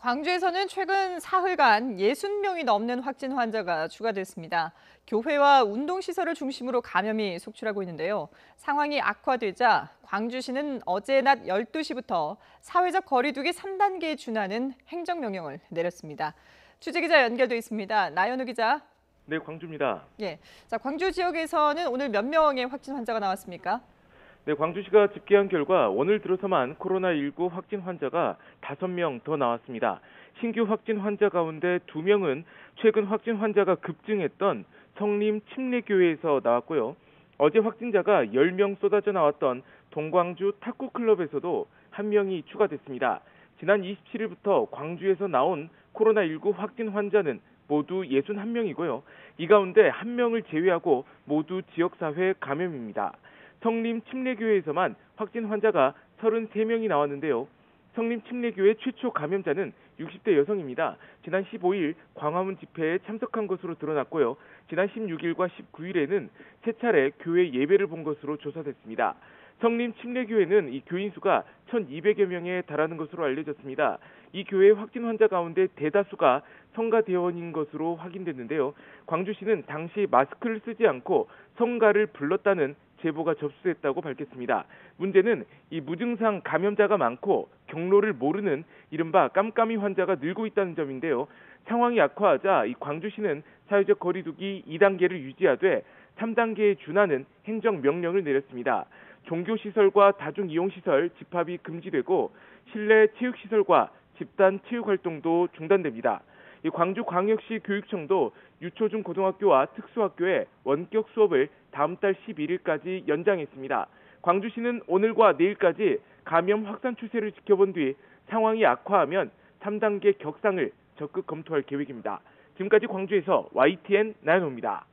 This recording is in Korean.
광주에서는 최근 사흘간 60명이 넘는 확진 환자가 추가됐습니다. 교회와 운동시설을 중심으로 감염이 속출하고 있는데요. 상황이 악화되자 광주시는 어제 낮 12시부터 사회적 거리두기 3단계에 준하는 행정명령을 내렸습니다. 취재기자 연결돼 있습니다. 나연우 기자. 네, 광주입니다. 예, 광주 지역에서는 오늘 몇 명의 확진 환자가 나왔습니까? 네, 광주시가 집계한 결과 오늘 들어서만 코로나19 확진 환자가 5명 더 나왔습니다. 신규 확진 환자 가운데 2명은 최근 확진 환자가 급증했던 성림 침례교회에서 나왔고요. 어제 확진자가 10명 쏟아져 나왔던 동광주 탁구클럽에서도 1명이 추가됐습니다. 지난 27일부터 광주에서 나온 코로나19 확진 환자는 모두 61명이고요. 이 가운데 1명을 제외하고 모두 지역사회 감염입니다. 성림 침례교회에서만 확진 환자가 33명이 나왔는데요. 성림 침례교회 최초 감염자는 60대 여성입니다. 지난 15일 광화문 집회에 참석한 것으로 드러났고요. 지난 16일과 19일에는 세 차례 교회 예배를 본 것으로 조사됐습니다. 성림 침례교회는 이 교인 수가 1,200여 명에 달하는 것으로 알려졌습니다. 이 교회 확진 환자 가운데 대다수가 성가대원인 것으로 확인됐는데요. 광주시는 당시 마스크를 쓰지 않고 성가를 불렀다는 제보가 접수됐다고 밝혔습니다. 문제는 이 무증상 감염자가 많고 경로를 모르는 이른바 깜깜이 환자가 늘고 있다는 점인데요. 상황이 악화하자 이 광주시는 사회적 거리두기 2단계를 유지하되 3단계에 준하는 행정명령을 내렸습니다. 종교시설과 다중이용시설 집합이 금지되고 실내 체육시설과 집단 체육활동도 중단됩니다. 이 광주광역시 교육청도 유초중 고등학교와 특수학교의 원격 수업을 다음 달 11일까지 연장했습니다. 광주시는 오늘과 내일까지 감염 확산 추세를 지켜본 뒤 상황이 악화하면 3단계 격상을 적극 검토할 계획입니다. 지금까지 광주에서 YTN 나연호입니다.